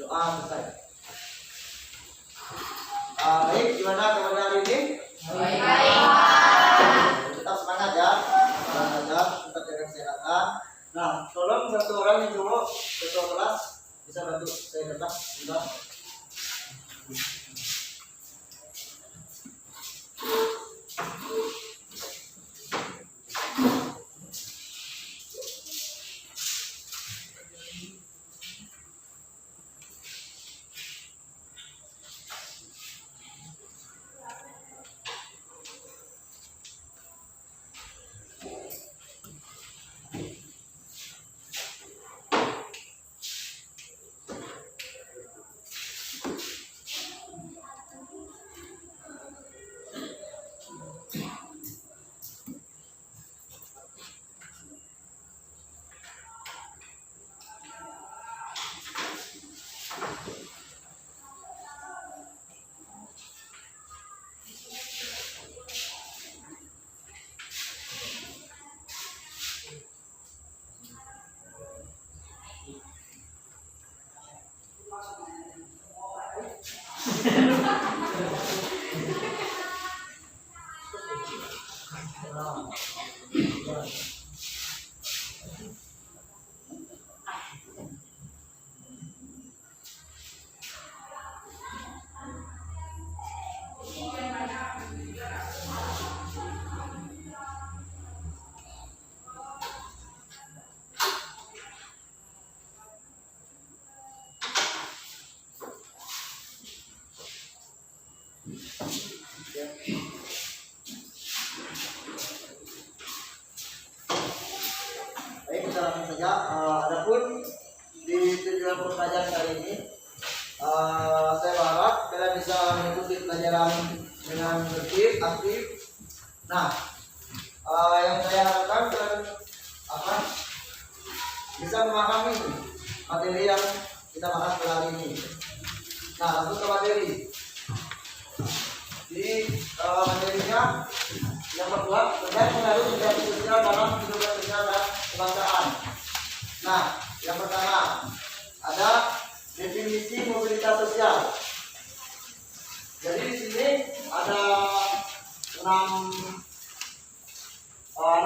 Doa selesai. Baik, gimana kabarnya hari ini? Baik. Tetap semangat ya. Semangat aja, tetap jaga kesehatan. Nah, tolong satu orang yang dulu ketua kelas bisa bantu saya datang, sudah. Baik, kita langsung saja. Adapun di tujuan pembelajaran kali ini, saya berharap kalian bisa mengikuti pelajaran dengan tertib, aktif. Nah, yang saya harapkan kalian bisa memahami materi yang kita bahas kali ini. Nah, langsung ke materi. Di materinya yang kedua terkait pengaruh interaksi sosial dalam kehidupan sosial dan kebangsaan. Nah, yang pertama ada definisi mobilitas sosial. Jadi di sini ada 6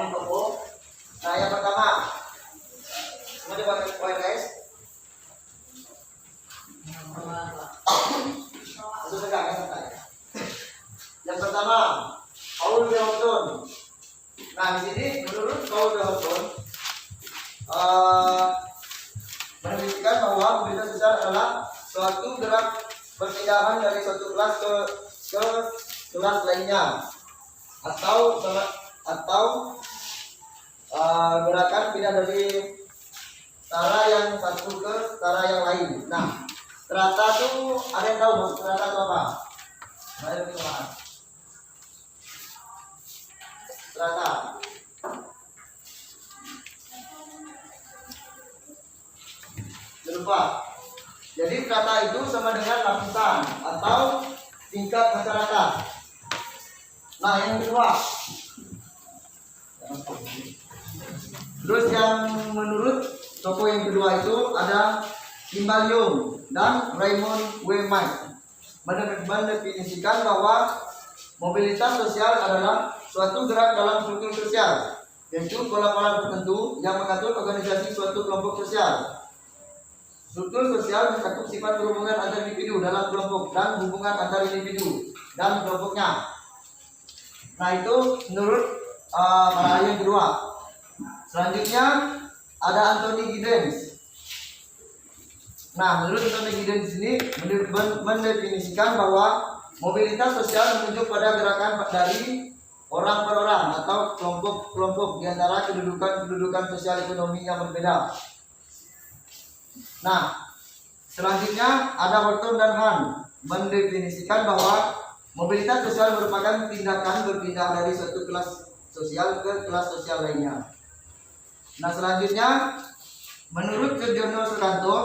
topik. Nah, yang pertama, semua coba poin guys. Langsung tegak santai. Yang pertama, Paul Behoton. Nah, di sini menurut Paul Behoton menunjukkan bahwa mobilitas sosial adalah suatu gerak perpindahan dari suatu kelas ke kelas lainnya, atau gerakan pindah dari tara yang satu ke tara yang lain. Nah, strata itu ada yang tahu maksud strata itu apa? Mari kita bahas. Strata. Lupa. Jadi strata itu sama dengan lapisan atau tingkat masyarakat. Nah, yang kedua. Terus yang menurut tokoh yang kedua itu ada Kimbalium dan Raymond W. Mike mendefinisikan bahwa mobilitas sosial adalah suatu gerak dalam struktur sosial, yaitu pola-pola tertentu yang mengatur organisasi suatu kelompok sosial. Struktur sosial mencakup sifat hubungan antar individu dalam kelompok dan hubungan antar individu dan kelompoknya. Nah, itu menurut para yang kedua. Selanjutnya ada Anthony Giddens. Nah, menurut Anthony Giddens ini mendefinisikan bahwa mobilitas sosial menunjuk pada gerakan dari orang per orang atau kelompok-kelompok di antara kedudukan sosial ekonomi yang berbeda. Nah, selanjutnya ada Horton dan Han mendefinisikan bahwa mobilitas sosial merupakan tindakan berpindah dari suatu kelas sosial ke kelas sosial lainnya. Nah, selanjutnya menurut Surjono Sukanto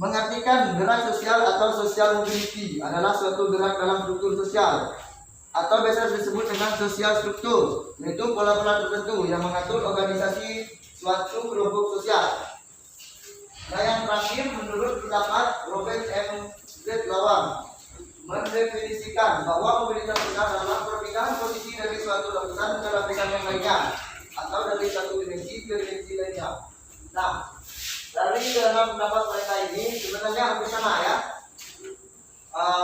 mengartikan gerak sosial atau social mobility adalah suatu gerak dalam struktur sosial atau biasa disebut dengan sosial struktur, yaitu pola-pola tertentu yang mengatur organisasi suatu kelompok sosial. Nah, yang mendefinisikan bahwa mobilitas sosial adalah perpindahan posisi dari suatu lapisan ke lapisan yang lainnya atau dari satu dimensi ke dimensi lainnya. Nah, dari dalam pendapat mereka ini sebenarnya hampir sama ya.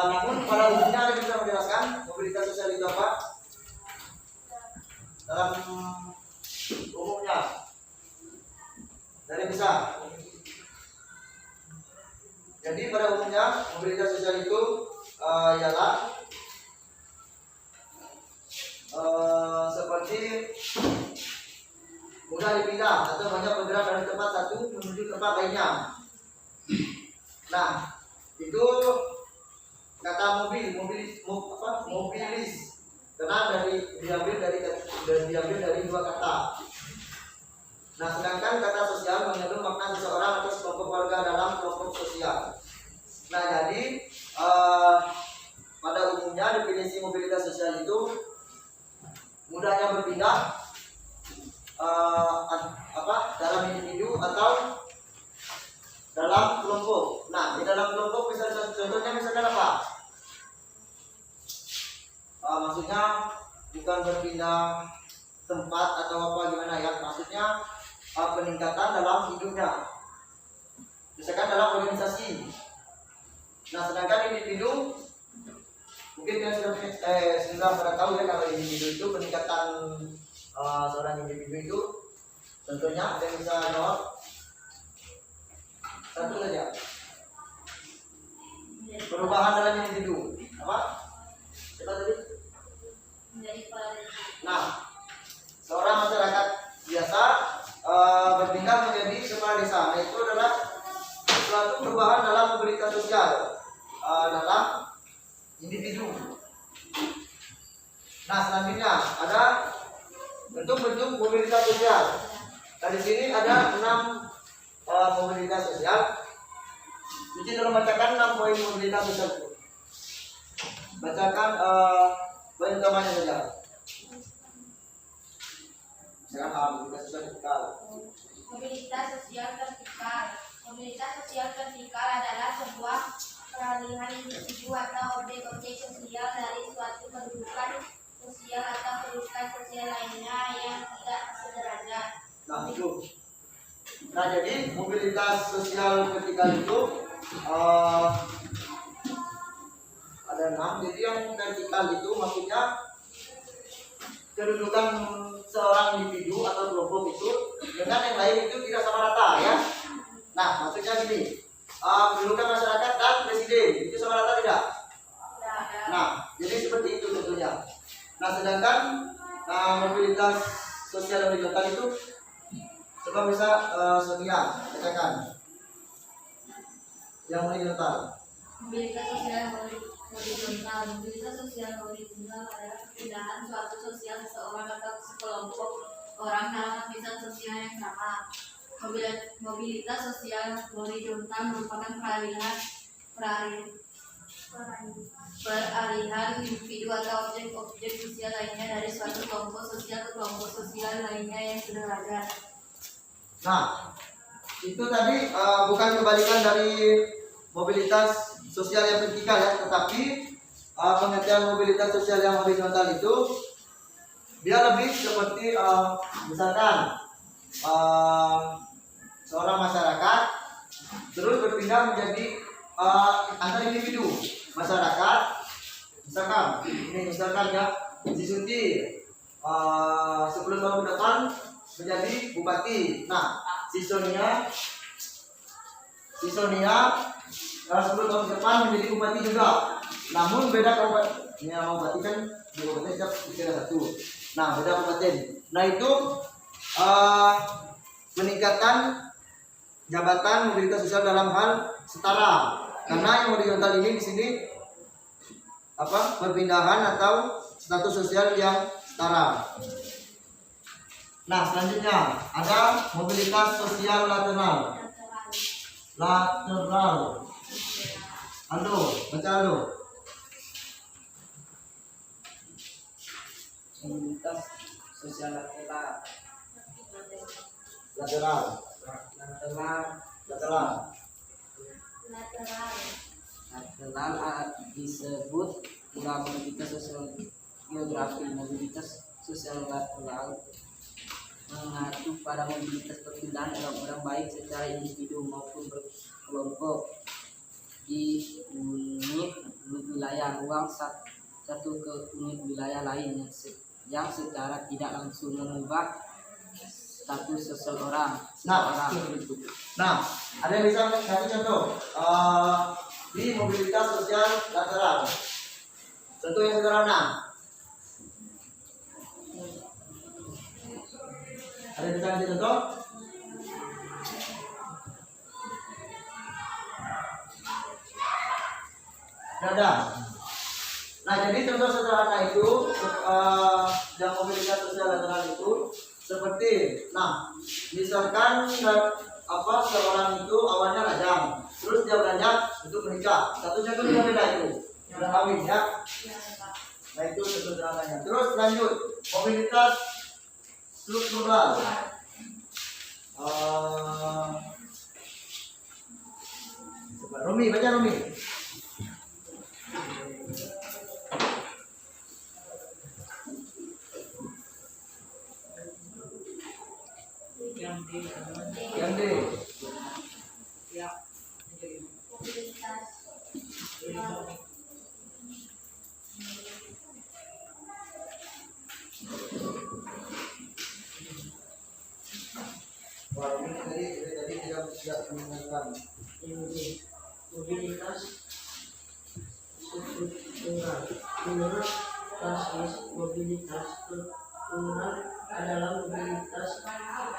Namun pada umumnya ada bisa menjelaskan mobilitas sosial itu apa? Dalam umumnya, dari bisa. Jadi pada umumnya mobilitas sosial itu ialah seperti mudah dipindah atau banyak bergerak dari tempat satu menuju tempat lainnya. Nah, itu kata mobilis karena diambil dari dua kata. Nah, sedangkan kata sosial mengandung makna seseorang atau sekelompok warga dalam kelompok sosial. Nah, jadi pada umumnya definisi mobilitas sosial itu mudahnya berpindah dalam individu atau dalam kelompok. Nah, di dalam kelompok contohnya misalkan apa? Maksudnya bukan berpindah tempat atau apa gimana ya? Maksudnya peningkatan dalam hidupnya. Misalkan dalam organisasi. Nah, sedangkan individu mungkin kalian sudah pada tahu ya kalau individu itu peningkatan seorang individu itu contohnya ada yang bisa jawab satu saja. Perubahan dalam individu apa? Siapa tadi? Nah, seorang masyarakat biasa berpindah menjadi kepala desa. Nah, itu adalah suatu perubahan dalam mobilitas sosial dalam individu. Nah, selanjutnya ada bentuk-bentuk mobilitas sosial. Nah, di sini ada 6 mobilitas sosial. Jadi tolong bacakan 6 poin mobilitas sosial. Bacakan poin utamanya saja. Sekarang mobilitas sosial vertikal. Mobilitas sosial vertikal. Mobilitas sosial vertikal adalah sebuah peralihan individu atau objek-objek sosial dari suatu kedudukan sosial atau kedudukan sosial lainnya yang tidak sederajat. Nah, itu. Nah, jadi mobilitas sosial vertikal itu ada 6. Jadi yang vertikal itu maksudnya kedudukan seorang individu atau kelompok itu dengan yang lain itu tidak sama rata ya. Nah, maksudnya gini, kedudukan masyarakat dan presiden itu sama rata tidak? Nah, jadi seperti itu tentunya. Nah, sedangkan mobilitas sosial horizontal itu coba bisa Sonia katakan yang horizontal. Mobilitas sosial horizontal. Mobilitas sosial horizontal adalah perpindahan suatu sosial seseorang atau sekelompok orang dalam lapisan sosial yang sama. Mobilitas sosial horizontal merupakan peralihan individu atau objek-objek sosial lainnya dari suatu kelompok sosial ke kelompok sosial lainnya yang sederajat. Nah, itu tadi bukan kebalikan dari mobilitas sosial yang vertikal ya, tetapi pengertian mobilitas sosial yang horizontal itu dia lebih seperti misalkan seorang masyarakat terus berpindah menjadi antar individu masyarakat. Misalkan ya si Suti 10 tahun ke depan menjadi bupati. Nah, si Sonia 10 tahun ke depan menjadi bupati juga. Namun beda kabupaten. Ya, bupati kan di kabupaten setiap satu. Nah, beda kabupaten. Nah, itu meningkatkan jabatan mobilitas sosial dalam hal setara. Karena yang horizontal ini di sini perpindahan atau status sosial yang setara. Nah, selanjutnya ada mobilitas sosial lateral. Halo, baca halo. Mobilitas sosial lateral. Lateral. Kenal disebut pula mobilitas sosial geografi. Mobilitas sosial lateral mengacu pada mobilitas perpindahan orang-orang baik secara individu maupun berkelompok di unit wilayah ruang satu ke unit wilayah lain yang secara tidak langsung mengubah status seseorang. Nah, ada yang bisa kasih contoh di mobilitas sosial lateral. Contoh yang sederhana. Ada yang bisa kasih contoh? Ada. Nah, jadi contoh sederhana itu yang mobilitas sosial lateral itu seperti, nah, misalkan seorang itu awalnya lajang, terus dia beranjak untuk menikah, statusnya kan beda itu, sudah kawin ya. Nah itu contoh sederhananya. Terus lanjut mobilitas struktural. Rumi, baca Rumi. Yang D. Mobilitas Wah, ini tadi tidak mengingatkan. Mobilitas struktural. Menurut Tasis, mobilitas struktural adalah mobilitas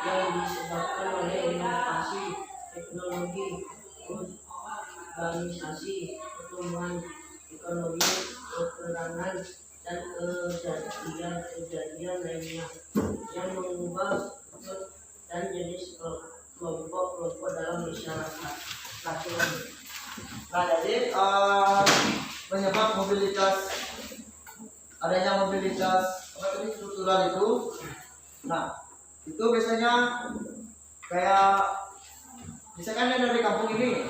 yang disebabkan oleh inovasi, teknologi, urbanisasi, pertumbuhan ekonomi, peperangan, dan kejadian lainnya yang mengubah dan jenis kelompok-kelompok dalam masyarakat. Nah, jadi penyebab adanya mobilitas struktural itu, nah itu biasanya kayak misalkan dia dari kampung ini,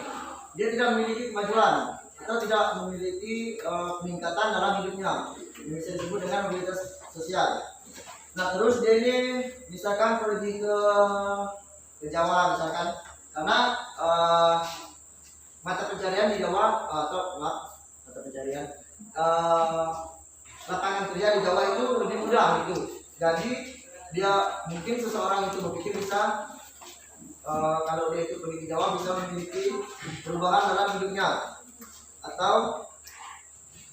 dia tidak memiliki kemajuan atau tidak memiliki peningkatan dalam hidupnya, yang bisa disebut dengan mobilitas sosial. Nah terus dia ini misalkan pergi ke Jawa misalkan, karena mata pencarian di Jawa lapangan kerja di Jawa itu lebih mudah gitu. Jadi dia mungkin seseorang itu berpikir bisa kalau dia itu pergi ke Jawa bisa memiliki perubahan dalam hidupnya, atau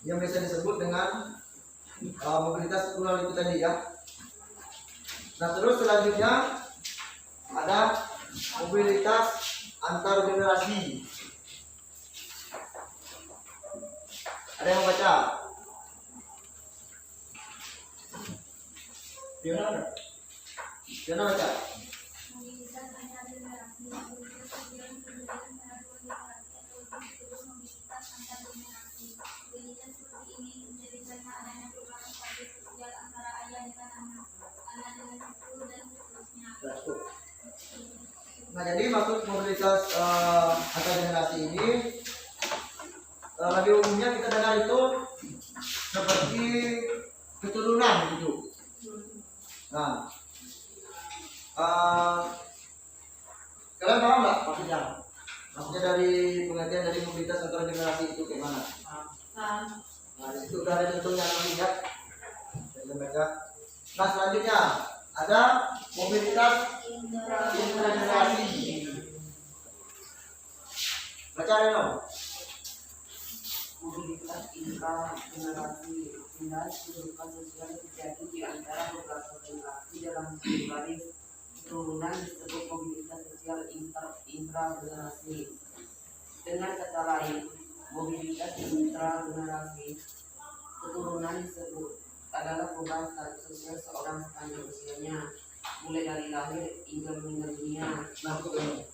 yang bisa disebut dengan mobilitas struktural itu tadi ya. Nah terus selanjutnya ada mobilitas antar generasi. Ada yang baca? Fiona baca. mobilitas antar generasi. Mobilitas sosial berhubungan antara dua generasi atau lebih disebut mobilitas antar generasi. Mobilitas seperti ini terjadi karena adanya perubahan status sosial antara ayah dengan anak, anak dengan cucu, dan seterusnya. Nah jadi maksud mobilitas antar generasi ini lebih umumnya kita dengar itu seperti keturunan gitu. Nah kalian paham nggak maksudnya? Maksudnya dari pengertian dari mobilitas antar generasi itu kayak mana? Nah di situ udah ada contohnya nanti ya. Kita baca. Nah selanjutnya ada mobilitas intergenerasi. Baca Reno. Mobilitas intragenerasi. Pindahan kehidupan sosial terjadi di antara beberapa generasi dalam satu garis keturunan disebut mobilitas sosial intragenerasi. Dengan kata lain, mobilitas intragenerasi keturunan disebut adalah perubahan status sosial seorang sepanjang usianya, mulai dari lahir hingga meninggal dunia. Nah betul.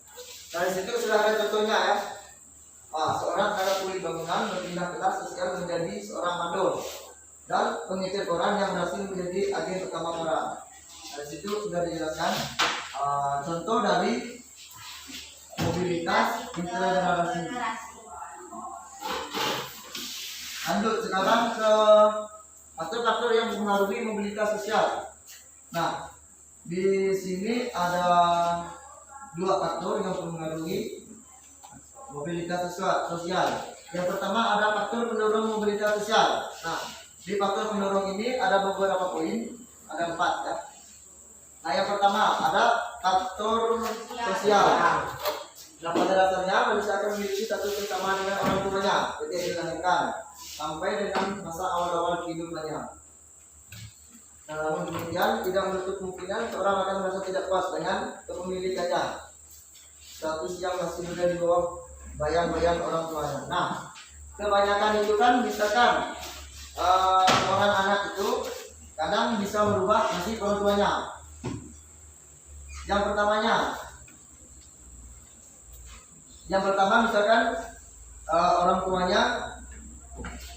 Dari situ sudah ada contohnya ya. Seorang karena kuli bangunan berpindah kelas sosial menjadi seorang mandor dan pengecer koran yang berhasil menjadi agen utama koran. Dari situ sudah dijelaskan contoh dari mobilitas intergenerasi. Lanjut sekarang ke faktor-faktor yang mempengaruhi mobilitas sosial. Nah, di sini ada dua faktor yang mempengaruhi mobilitas sosial. Yang pertama ada faktor pendorong mobilitas sosial. Nah, di faktor pendorong ini ada beberapa poin, ada 4 ya. Nah, yang pertama ada faktor sosial. Nah, pada dasarnya manusia akan memiliki satu kesamaan dengan orang tuanya ketika dilahirkan sampai dengan masa awal-awal kehidupannya. Nah, namun demikian tidak menutup kemungkinan seorang akan merasa tidak puas dengan kepemilikannya. Status yang masih muda di bawah bayang-bayang orang tuanya. Nah, kebanyakan itu kan misalkan orang anak itu kadang bisa merubah nasib orang tuanya. Yang pertama misalkan orang tuanya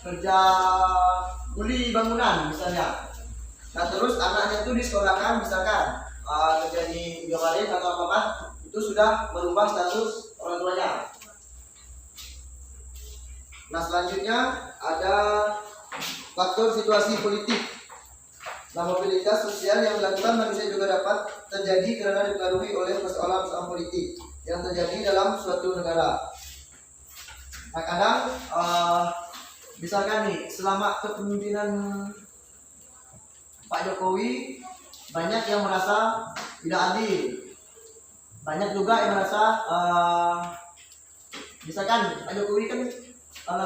kerja kuli bangunan misalnya. Nah, terus anaknya itu disekolahkan misalkan kerja di Indomaret atau apa, itu sudah merubah status orang tuanya. Nah, selanjutnya ada faktor situasi politik. Nah, mobilitas sosial yang dilakukan manusia juga dapat terjadi karena dipengaruhi oleh persoalan-persoalan politik yang terjadi dalam suatu negara. Nah, kadang misalkan nih selama kepemimpinan Pak Jokowi banyak yang merasa tidak adil, banyak juga yang merasa misalkan Pak Jokowi kan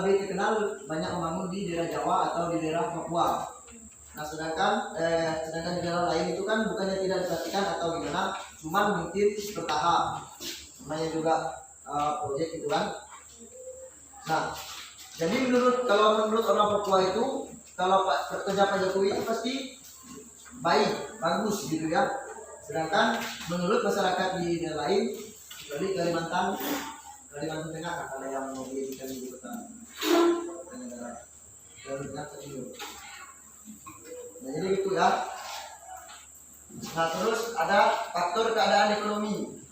lebih terkenal banyak membangun di daerah Jawa atau di daerah Papua. Nah, sedangkan di daerah lain itu kan bukannya tidak diperhatikan atau gimana, cuman mungkin bertahap, namanya juga proyek itu kan. Nah, jadi kalau menurut orang Papua itu kalau kerja Pak Jokowi itu pasti baik, bagus gitu ya. Sedangkan menurut masyarakat di daerah lain, kecuali Kalimantan Tengah kalau yang mau dijadikan ibu kota negara Kalimantan Timur. Nah, jadi gitu ya. Nah, terus ada faktor keadaan ekonomi.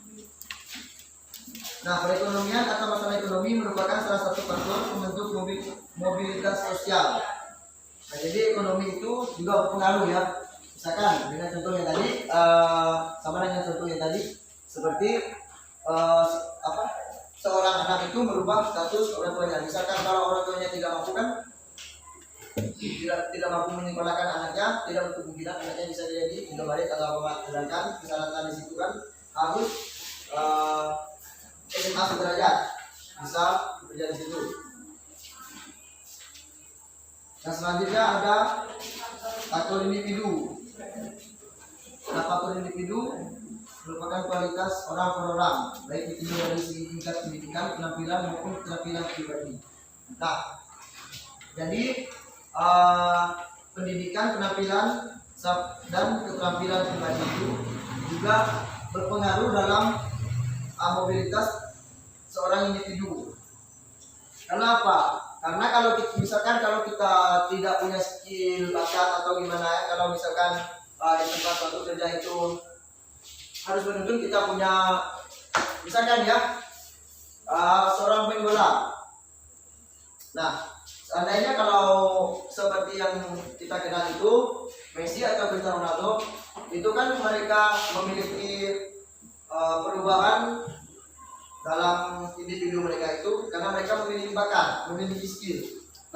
Nah, perekonomian atau masalah ekonomi merupakan salah satu faktor pembentuk mobilitas sosial. Nah, jadi ekonomi itu juga berpengaruh ya. Misalkan dengan contoh yang tadi, sama dengan contoh yang tadi, seperti seorang anak itu merubah status orang tuanya. Misalkan kalau orang tuanya tidak mampu kan, tidak mampu menyekolahkan anaknya, tidak menutup kemungkinan anaknya bisa jadi Indomaret atau apa. Sedangkan kesalahan di situ kan harus SMA sederajat bisa bekerja di situ. Nah, selanjutnya ada faktor individu. Nah, faktor individu merupakan kualitas orang per orang, baik itu dari segi tingkat pendidikan, penampilan maupun keterampilan pribadi. Nah, jadi pendidikan, penampilan dan keterampilan pribadi itu juga berpengaruh dalam mobilitas seorang individu. Kenapa? Karena kalau kita tidak punya skill, bakat atau gimana ya, kalau misalkan di tempat suatu kerja itu harus menuntut kita punya, misalkan ya seorang pemain bola. Nah, seandainya kalau seperti yang kita kenal itu Messi atau Cristiano Ronaldo, itu kan mereka memiliki perubahan dalam individu mereka itu karena mereka memiliki bakat, memiliki skill.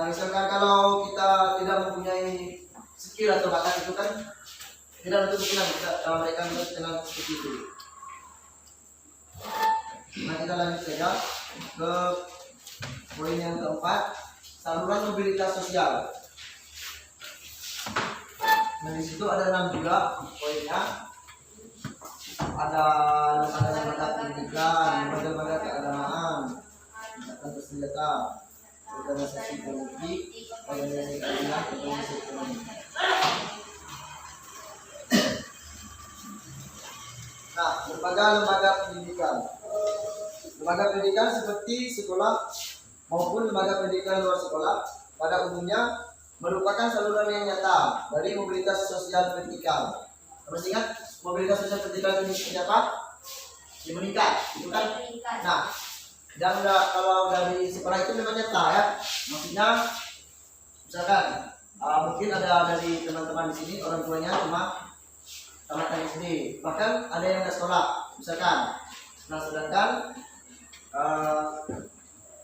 Nah, misalkan kalau kita tidak mempunyai skill atau bakat itu kan tidak untuk kemungkinan mereka mengenal seperti itu. Nah, kita lanjut saja ke poin yang keempat, saluran mobilitas sosial. Nah, di situ ada 6 juga poinnya. Ada lembaga pendidikan, lembaga keagamaan, ikatan bersenjata, organisasi politik, organisasi keadilan, organisasi ekonomi. Nah, lembaga pendidikan. Lembaga pendidikan seperti sekolah maupun lembaga pendidikan luar sekolah pada umumnya merupakan saluran yang nyata dari mobilitas sosial vertikal. Harus ingat, mobilitas sosial vertikal ini siapa? Meningkat, itu kan? Nah, dan kalau dari sekolah itu memang nyata ya. Maksudnya Misalkan mungkin ada dari teman-teman di sini orang tuanya cuma tamatan SD, bahkan ada yang nggak sekolah, misalkan. Nah, sedangkan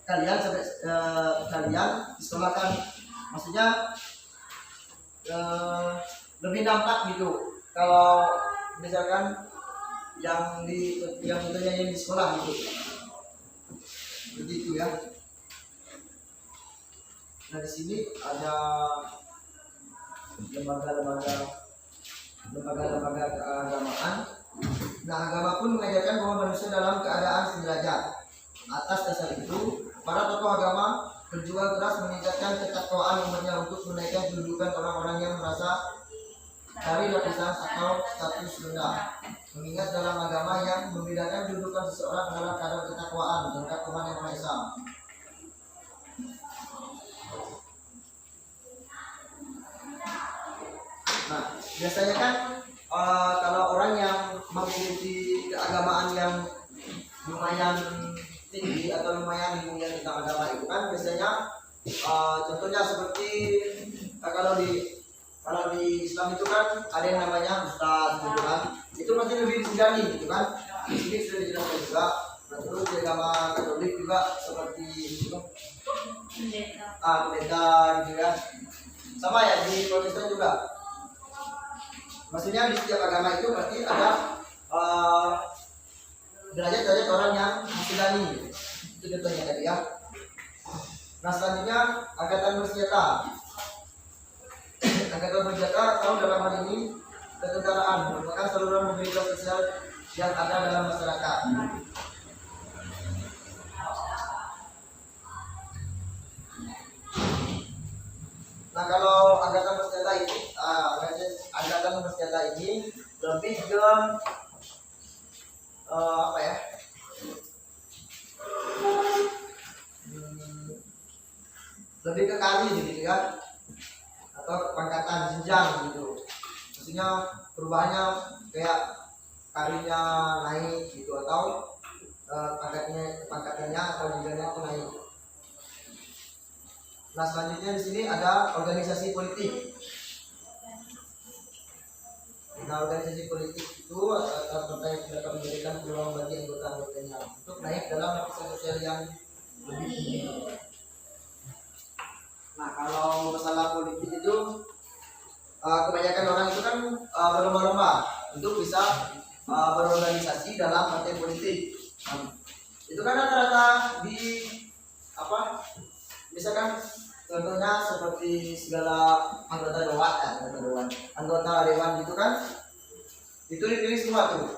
kalian kalian disekolahkan, maksudnya lebih nampak gitu kalau misalkan yang tentunya yang di sekolah gitu, begitu ya. Nah, di sini ada lembaga keagamaan. Nah, agama pun mengajarkan bahwa manusia dalam keadaan sederajat. Atas dasar itu, para tokoh agama berjuang keras meningkatkan ketakwaan umatnya untuk menaikkan kedudukan orang-orang yang merasa dari lapisan atau status rendah. Mengingat dalam agama yang membedakan kedudukan seseorang adalah kadar ketakwaan terhadap Tuhan Yang Maha Esa. Nah, biasanya kan kalau orang yang memiliki keagamaan yang lumayan tinggi atau lumayan ilmunya tentang agama itu kan biasanya contohnya seperti kalau di Islam itu kan ada yang namanya ustaz gitu kan, itu pasti lebih disegani gitu kan. Di sini sudah dijelaskan juga. Nah, terus di agama Katolik juga seperti itu, pendeta gitu ya, sama ya di Protestan juga. Maksudnya di setiap agama itu pasti ada derajat-derajat orang yang disegani. Itu contohnya tadi ya. Nah, selanjutnya angkatan bersenjata. Angkatan bersenjata atau dalam hal ini ketentaraan merupakan saluran mobilitas sosial yang ada dalam masyarakat. Nah, kalau angkatan bersenjata ini, angkatan bersenjata ini lebih ke apa ya? Lebih ke kali gitu kan, atau pangkatan jenjang gitu. Maksudnya perubahannya kayak kalinya naik gitu, atau pangkatannya atau jenjangnya itu naik. Nah, selanjutnya di sini ada organisasi politik. Nah, organisasi politik itu adalah partai yang dapat memberikan peluang bagi anggota-anggotanya untuk naik dalam lapisan sosial yang lebih tinggi. Nah, kalau masalah politik itu kebanyakan orang itu kan berlomba-lomba untuk bisa berorganisasi dalam partai politik. Nah, itu kan rata-rata di apa? Misalkan contohnya seperti segala anggota dewan gitu kan, itu dipilih semua tuh.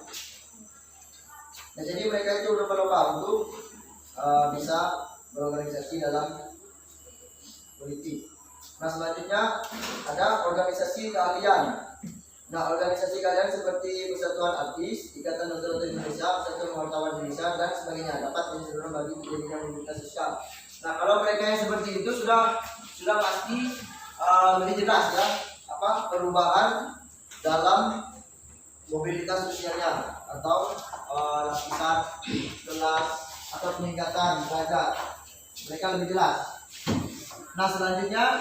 Nah, jadi mereka itu berlomba-lomba untuk bisa berorganisasi dalam politik. Nah, selanjutnya ada organisasi keahlian. Nah, organisasi keahlian seperti Persatuan Artis, Ikatan Dokter Indonesia, Persatuan Wartawan Indonesia, dan sebagainya dapat menjadi saluran bagi pendidikan mobilitas sosial. Nah, kalau mereka yang seperti itu sudah pasti lebih jelas ya apa perubahan dalam mobilitas sosialnya atau lapisan kelas atau peningkatan derajat, mereka lebih jelas. Nah, selanjutnya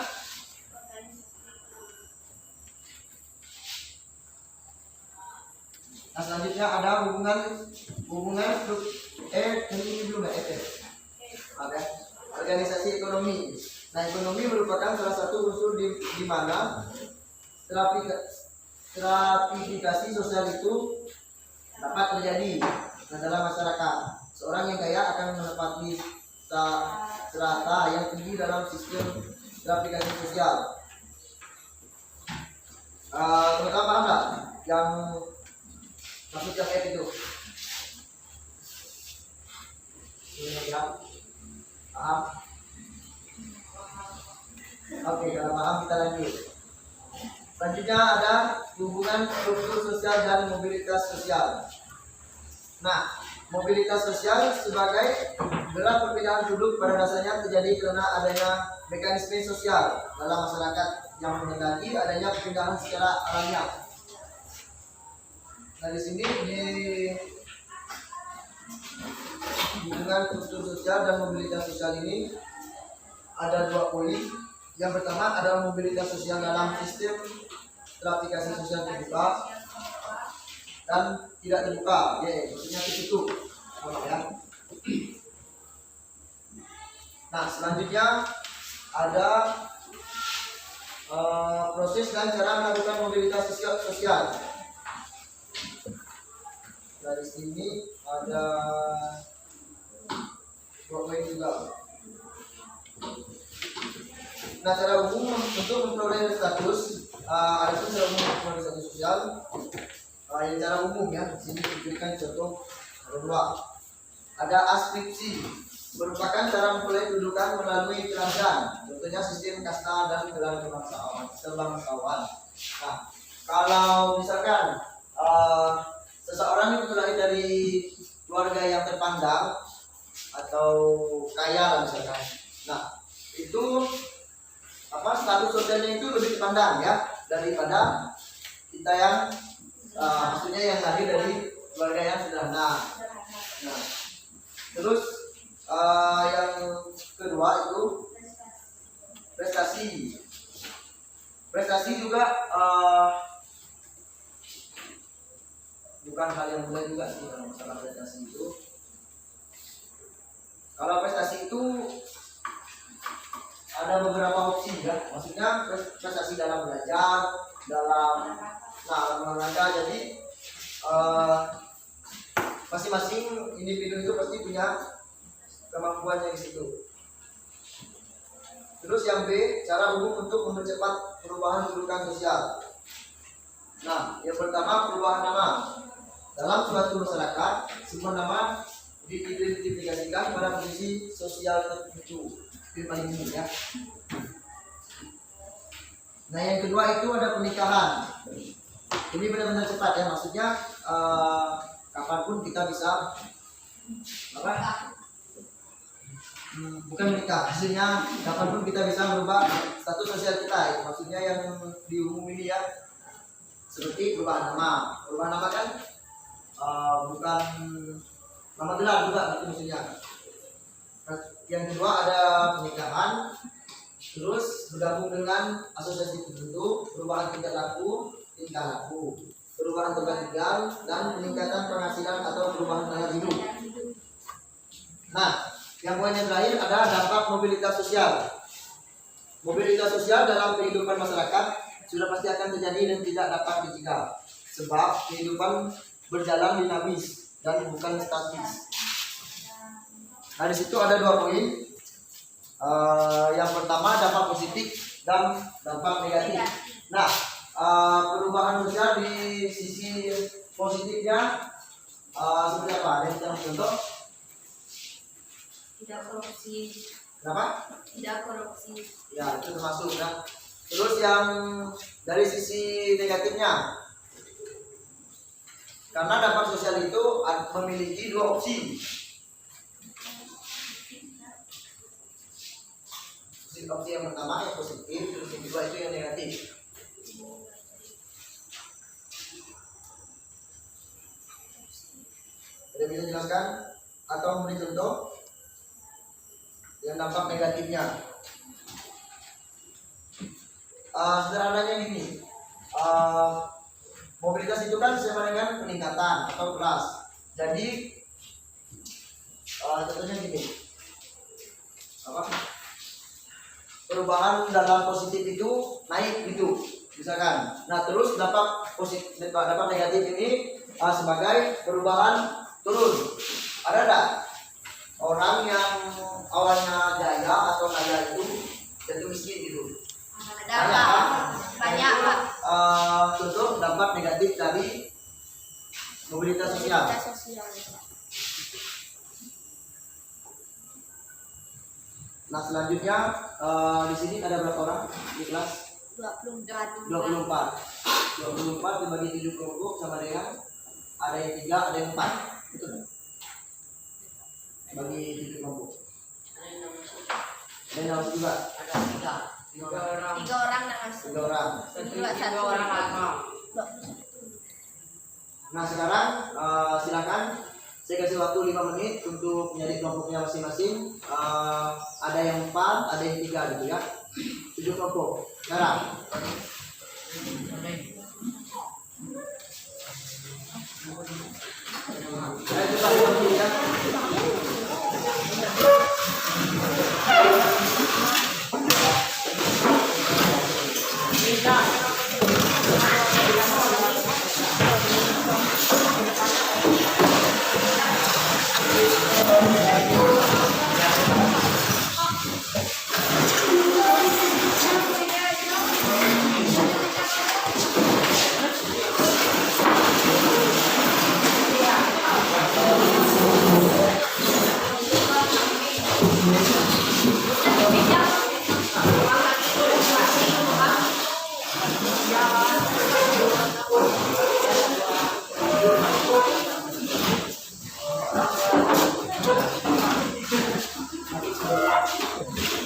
ada hubungan ini belum ya Oke. Organisasi ekonomi. Nah, ekonomi merupakan salah satu unsur di mana stratifikasi sosial itu dapat terjadi. Nah, dalam masyarakat, seorang yang kaya akan menempati strata yang tinggi dalam sistem stratifikasi sosial. Mereka paham nggak yang maksud yang itu? Ini ya. Paham? Oke, kalau paham kita lanjut. Selanjutnya ada hubungan struktur sosial dan mobilitas sosial. Nah, mobilitas sosial sebagai gerak perpindahan duduk pada dasarnya terjadi karena adanya mekanisme sosial dalam masyarakat yang menghendaki adanya perpindahan secara alamiah. Nah, di sini di hubungan struktur sosial dan mobilitas sosial ini ada 2 poin. Yang pertama adalah mobilitas sosial dalam sistem stratifikasi sosial terbuka dan tidak terbuka. Maksudnya tertutup. Ya. Nah, selanjutnya ada proses dan cara melakukan mobilitas sosial. Dari sini ada 2 poin juga. Nah, secara umum untuk memperoleh status ada pun secara umum memperoleh status sosial. Yang secara umum ya, di sini diberikan contoh ada 2. Ada askripsi, merupakan cara memperoleh kedudukan melalui pelajaran, contohnya sistem kasta dan gelar kebangsawan. Nah, kalau misalkan seseorang itu terlahir dari keluarga yang terpandang atau kaya lah misalkan, nah itu status sosialnya itu lebih terpandang ya daripada kita yang maksudnya yang lahir dari keluarga yang sederhana. Nah, terus yang kedua itu prestasi. Prestasi juga bukan hal yang mudah juga sih kalau masalah prestasi itu. Kalau prestasi itu ada beberapa opsi ya, maksudnya prestasi dalam belajar, dalam olahraga. Jadi masing-masing individu itu pasti punya kemampuannya di situ. Terus yang B, cara umum untuk mempercepat perubahan kedudukan sosial. Nah, yang pertama perubahan nama. Dalam suatu masyarakat, semua nama diidentifikasikan pada posisi sosial tertentu. Itu paling umum ya. Nah, yang kedua itu ada pernikahan. Ini benar-benar cepat ya, maksudnya kapanpun kita bisa bukan menikah, hasilnya kapanpun kita bisa merubah status sosial kita ya. Maksudnya yang diumum ini ya, seperti perubahan nama. Perubahan nama kan bukan nama gelar juga itu maksudnya. Yang kedua ada pernikahan, terus bergabung dengan asosiasi tertentu, perubahan tingkat laku, perubahan tempat tinggal, dan peningkatan penghasilan atau perubahan gaya hidup. Nah, yang poin yang terakhir ada dampak mobilitas sosial. Mobilitas sosial dalam kehidupan masyarakat sudah pasti akan terjadi dan tidak dapat dicegah, sebab kehidupan berjalan dinamis dan bukan statis. Nah, di situ ada 2 poin. Yang pertama dampak positif dan dampak negatif. Nah, perubahan sosial di sisi positifnya seperti apa? Ada yang contoh? Tidak korupsi. Kenapa? Tidak korupsi. Ya, itu termasuk ya. Terus yang dari sisi negatifnya, karena dampak sosial itu memiliki 2 opsi. Opsi yang pertama yang positif, terus yang kedua itu yang negatif. Ada bisa jelaskan atau memberi contoh yang dampak negatifnya? Sederhananya gini, mobilitas itu kan sama dengan peningkatan atau kelas. Jadi contohnya gini, perubahan dalam positif itu naik gitu misalkan. Nah, terus dampak negatif ini sebagai perubahan turun. Ada enggak orang yang awalnya jaya atau kaya itu jadi miskin gitu? Ada banyak Pak. Contoh dampak negatif dari mobilitas sosial. Nah, selanjutnya di sini ada berapa orang di kelas? 24 dibagi 7 kelompok sama dengan ada yang 3, ada yang 4. Betul? Bagi 7 kelompok. Ada yang masuk juga? Ada 3 orang. 3 orang yang masuk. 3 orang. 3 orang lama. Nah, sekarang silakan saya kasih waktu 5 menit untuk menjadi kelompoknya masing-masing. Ada yang 4, ada yang 3 gitu ya. 7 kelompok. Sekarang. Saya coba dulu ya.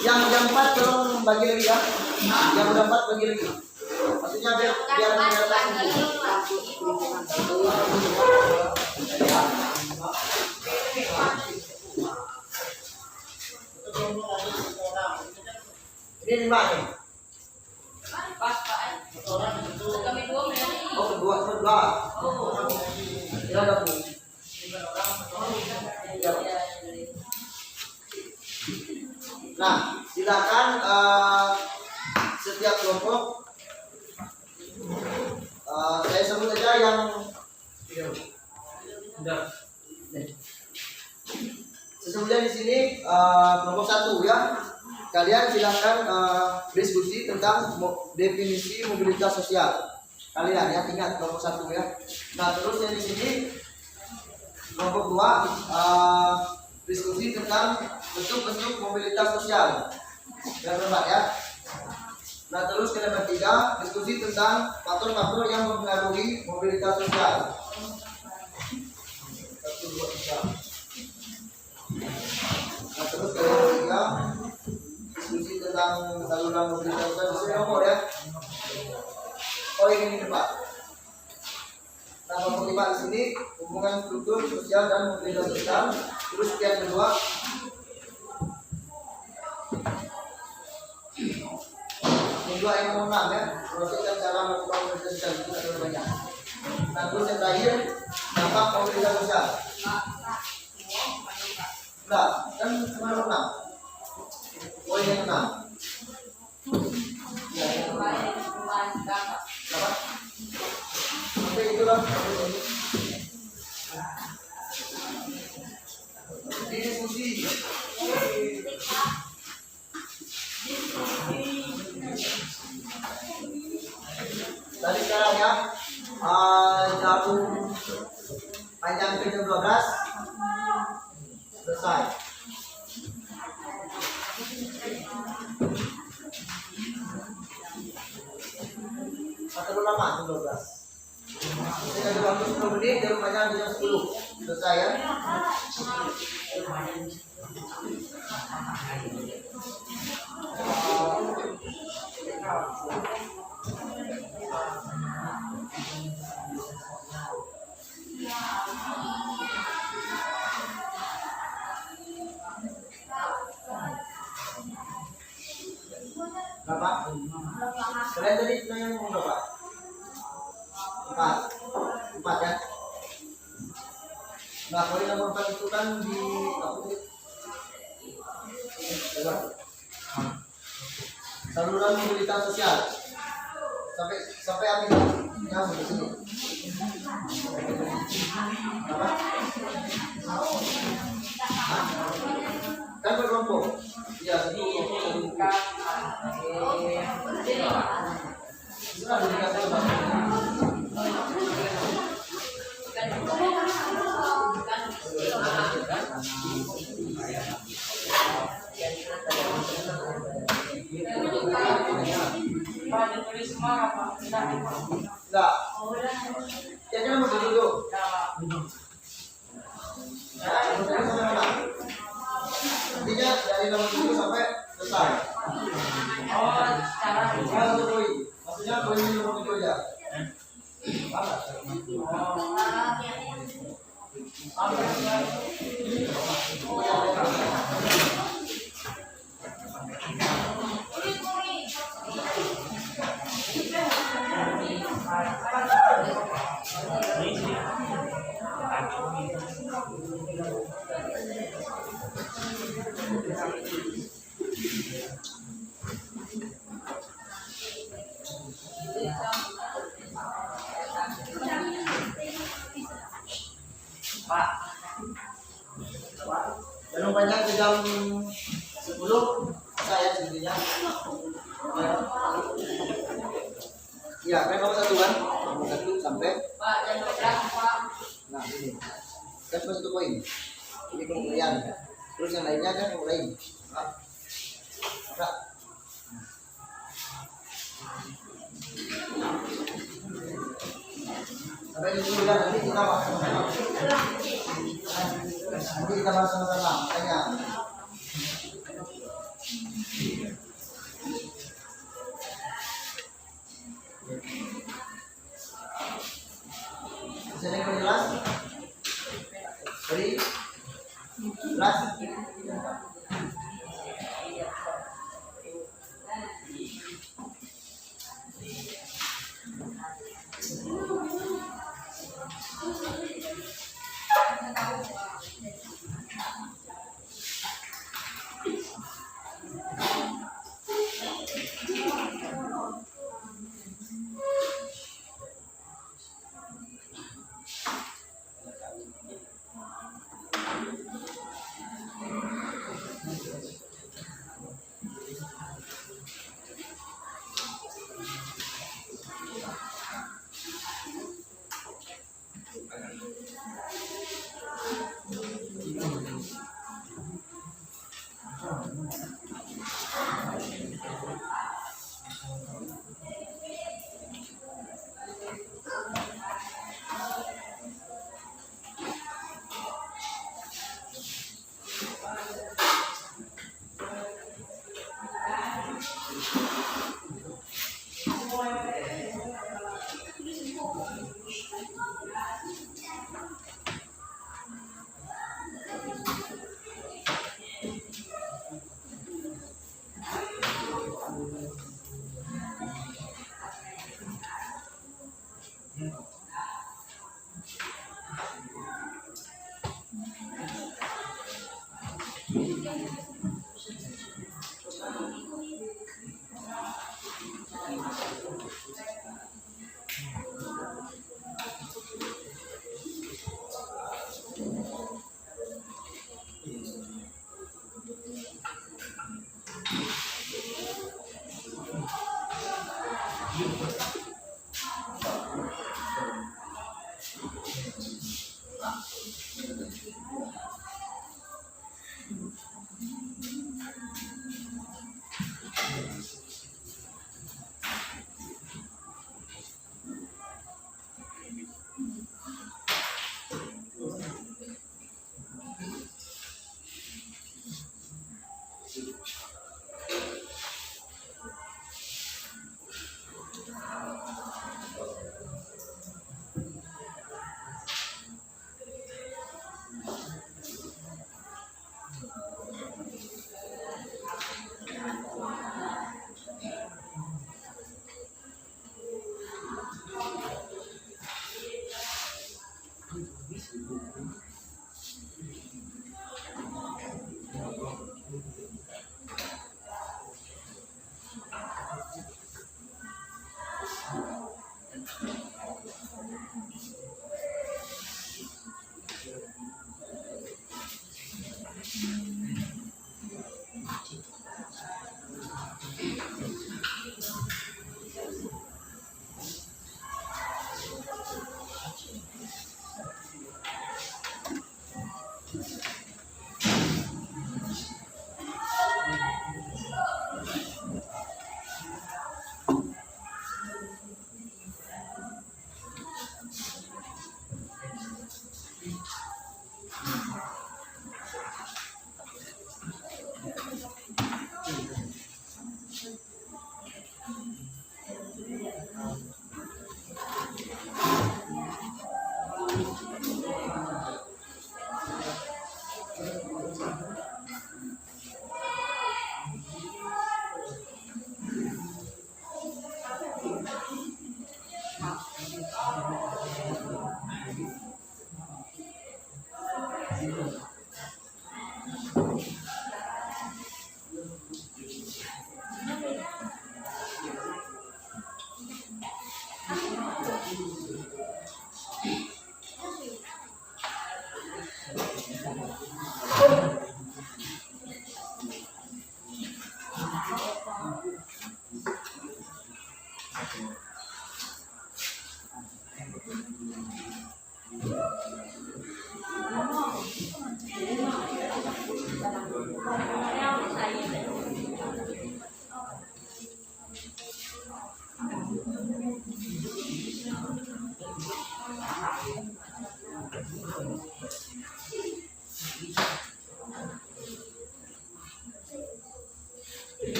Yang 4 tolong bagi lagi ya. Yang udah 4 bagi lagi. Maksudnya biar ini 5 nih. Kami dua menjadi Oh, kedua. Ya udah Bu. Ya. Nah, silakan setiap kelompok saya sebut saja yang sesungguhnya di sini kelompok 1 ya. Kalian silakan diskusi tentang definisi mobilitas sosial. Kalian ya, ingat kelompok 1 ya. Nah, terus yang di sini kelompok 2 diskusi tentang bentuk-bentuk mobilitas sosial. Yang keempat ya. Nah, terus yang ketiga diskusi tentang faktor-faktor yang mempengaruhi mobilitas sosial. 1, 2, 3. Nah, terus yang ketiga diskusi tentang saluran mobilitas sosial. Bisa nomor ya. Oh, ini Pak. Nah, kelompok 5 di sini hubungan struktur sosial dan mobilitas sosial. Terus yang kedua yang nomor 6 ya, proses dan cara melakukan mobilitas sosial itu ada banyak. Nah, terus yang terakhir dampak mobilitas sosial. Enggak, kan cuma nomor 6. Poin yang 6. Ya, yang nomor 6. Berapa? Oke, itulah. Diskusi. Tadi sekarang ya, jam panjang ke jam 12 selesai. Atau lama jam 12. Saya ada waktu 10 menit, dari panjang jam 10 selesai ya. Berapa? Kalian tadi nanya ngomong berapa? 4 ya. Nah, poin nomor 4 itu kan di apa sih? Saluran mobilitas sosial. Sampai habis ya, sampai sini. Berapa? Kan berkelompok. Ya, satu kelompok. Sudah dikasih enggak. Jadi mau duduk. Intinya dari nomor 7 sampai selesai. Satu poin. Maksudnya poin nomor 7 aja. Ganun banyak ke jam 10 saya sebenarnya. Ya, kan kamu satu kan? Kamu satu sampai. Pak, jam 12 Pak. Nah ini, kan cuma satu poin. Ini kemudian, terus yang lainnya kan mulai. Nah, enggak. Sampai di sini kan nanti kita bahas sama-sama. Nanti kita bahas sama-sama. Makanya. Bisa yang jelas? Beri jelas.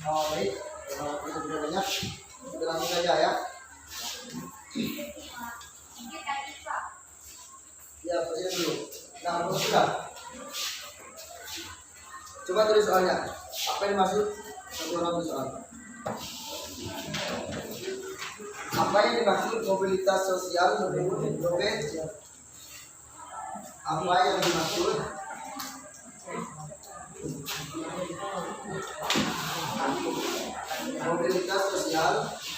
Baik, kalau itu sudah banyak, kita langsung saja ya. Ya, presiden dulu. Nah, terus sudah. Coba tulis soalnya. Apa yang dimaksud? Satu orang tulis soal. Apa yang dimaksud mobilitas sosial menurut dompet? Apa yang dimaksud mobilitas sosial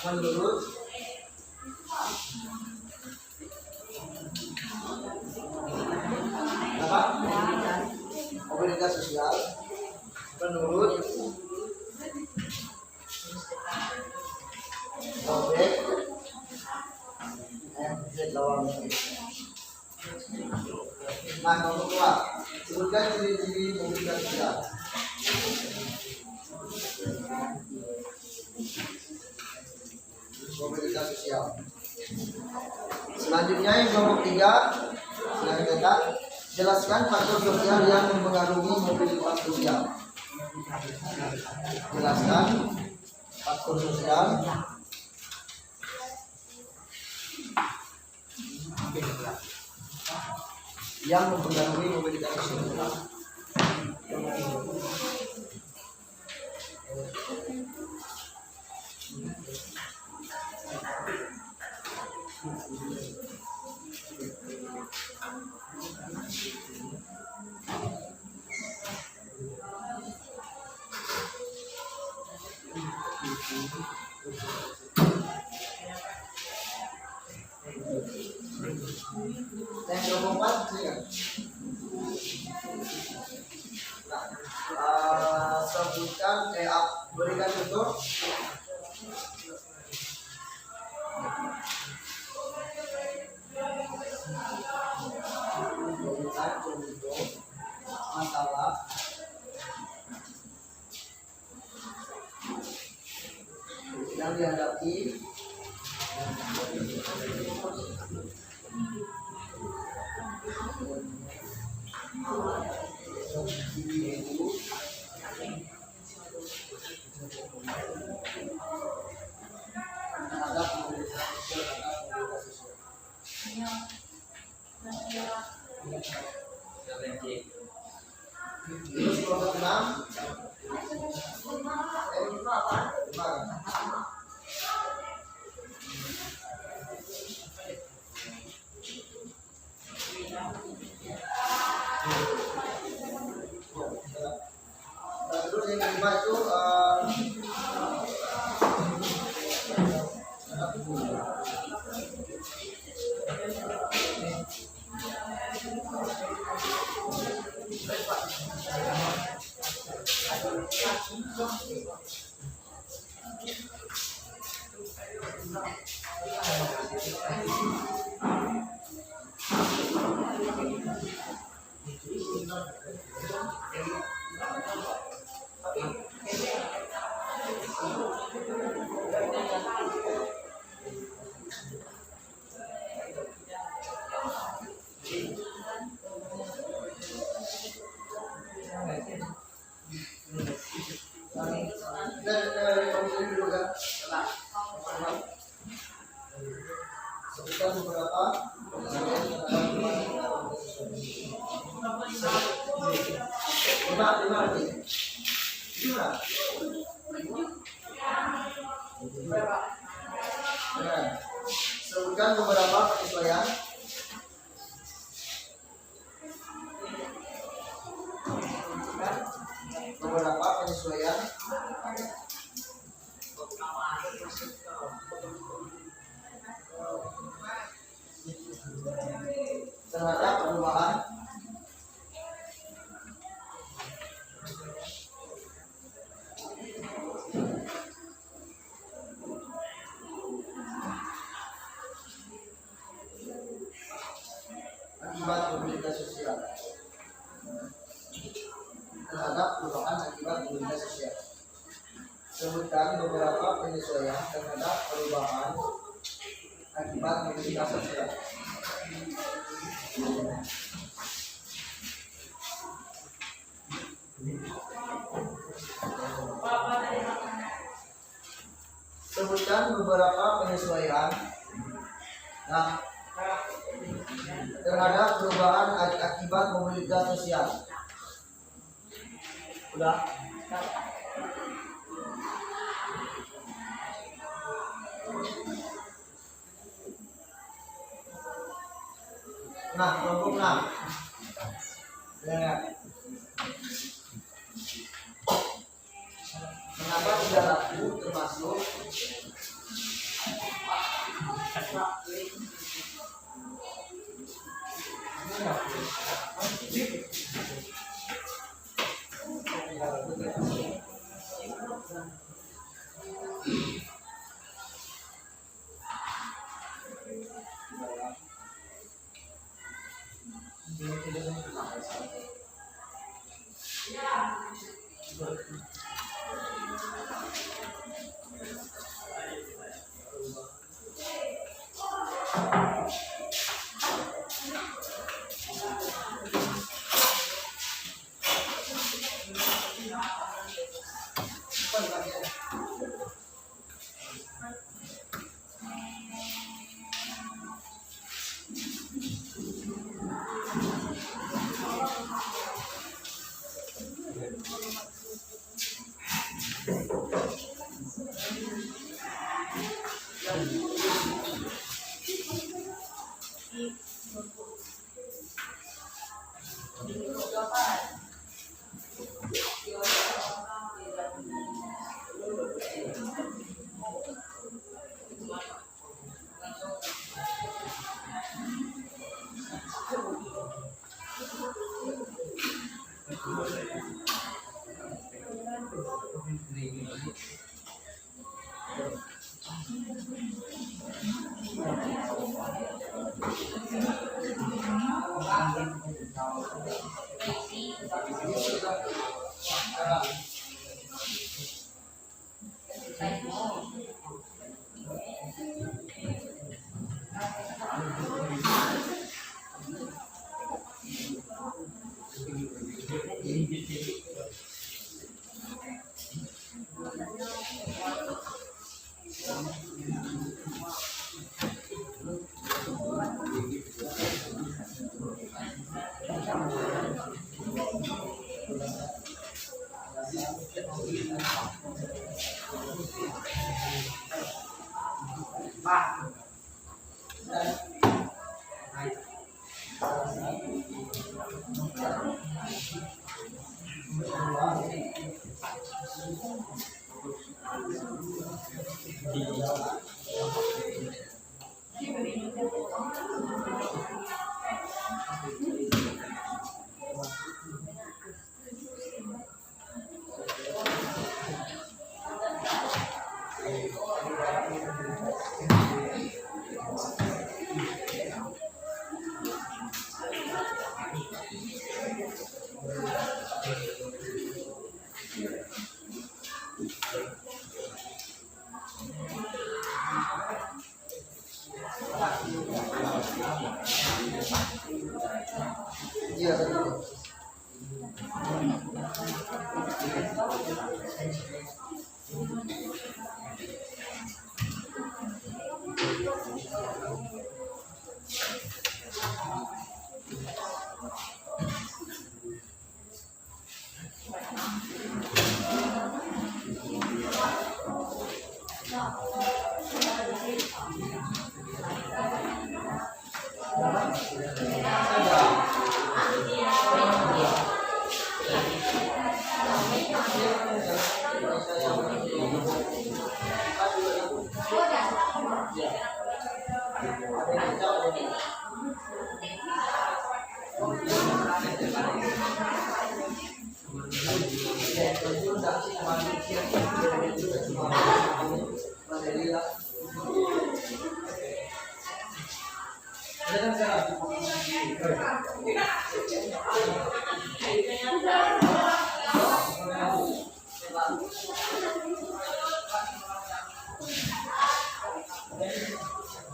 menurut apa? Mobilitas sosial menurut dompet MZ lawan. Nah, nomor 2, sebutkan ciri-ciri mobilitas sosial. Mobilitas sosial. Selanjutnya yang nomor 3, silakan jelaskan faktor sosial yang mempengaruhi mobilitas sosial. Jelaskan faktor sosial yang mempengaruhi mobilitas sosial. Yang 24 silakan. Sebutkan berikan contoh. Berikan contoh masalah yang dihadapi ibu terhadap mobilisasi sosial. Terus kelompok 6 terus yang kelima itu sebutkan beberapa lima sebutkan beberapa penyesuaian terhadap perubahan akibat mobilitas sosial. Terhadap perubahan akibat mobilitas sosial. Sebutkan beberapa penyesuaian terhadap perubahan akibat mobilitas sosial. Sebutkan beberapa penyesuaian terhadap perubahan akibat mobilitas sosial. Udah? Nah, kelompok 6. Ya. Mengapa tidak laku termasuk Iya.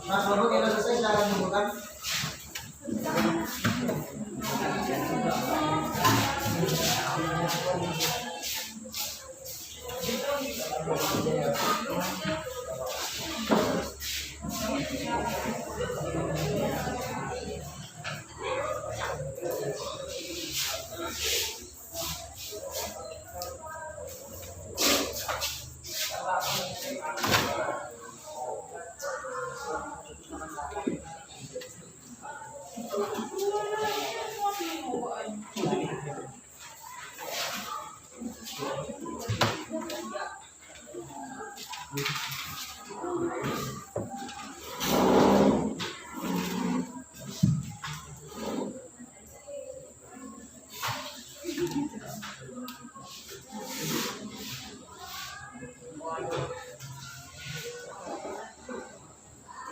Mas Babu kita selesai cara menemukan.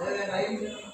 Yang lain.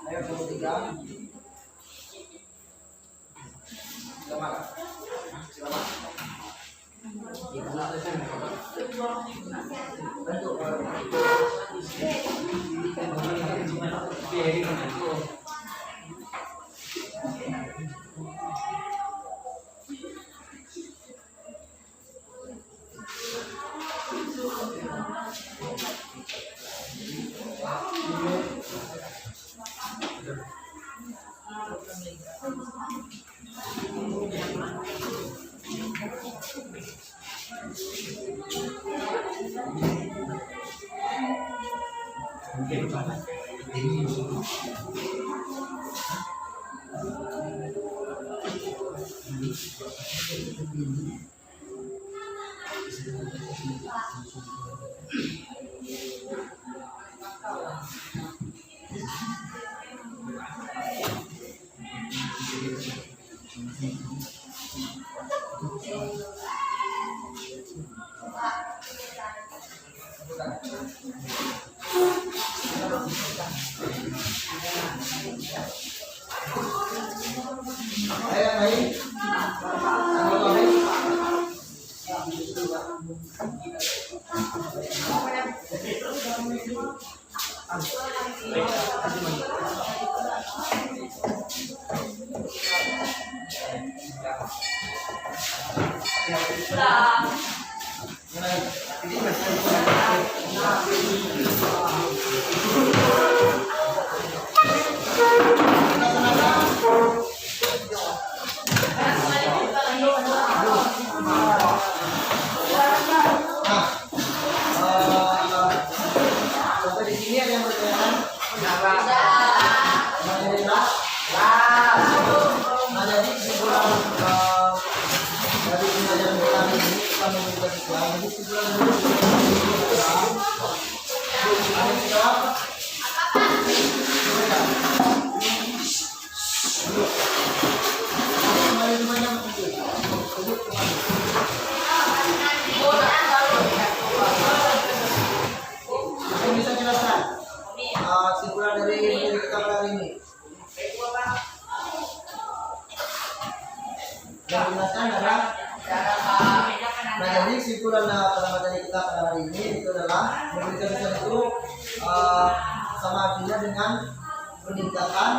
Ayo nomor 3. Selamat. Selamat. Bantu. Ayo main. Ayo main. Sampai di sini ada yang bertanya? Nah, jadi kesimpulan dari pembelajaran kita hari ini kita memiliki Islam. Jadi kesimpulan dulu ada Islam. Kembali semuanya duduk kembali. Yang bisa jelaskan kesimpulan dari kita kali ini. Yang jelaskan adalah nah jadi kesimpulan pada materi kita pada hari ini itu adalah memberikan Islam itu sama artinya dengan peningkatan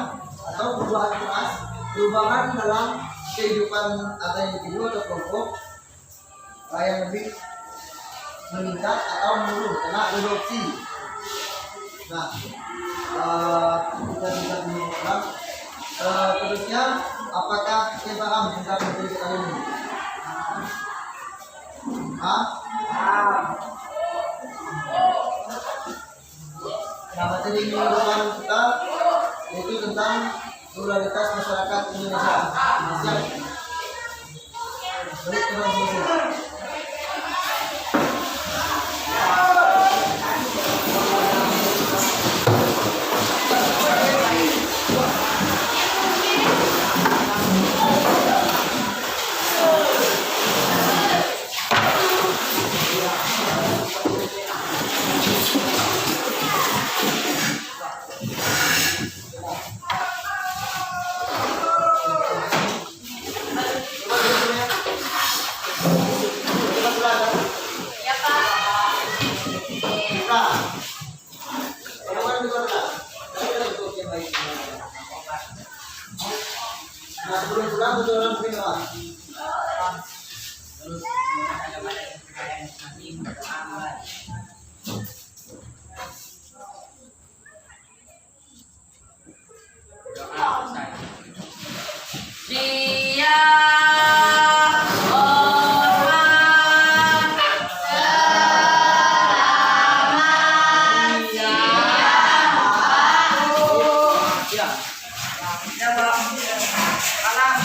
atau perubahan dalam kehidupan atau individu atau kelompok yang lebih meningkat atau menurun karena adopsi. Nah, kita bisa menyimpulkan terusnya apakah kita paham tentang materi kali ini? Nah, materi mingguan kita yaitu tentang pluralitas masyarakat Indonesia. Siap? Baik, teman-teman. Nah, sebelum pulang, betul-betul mungkin Terus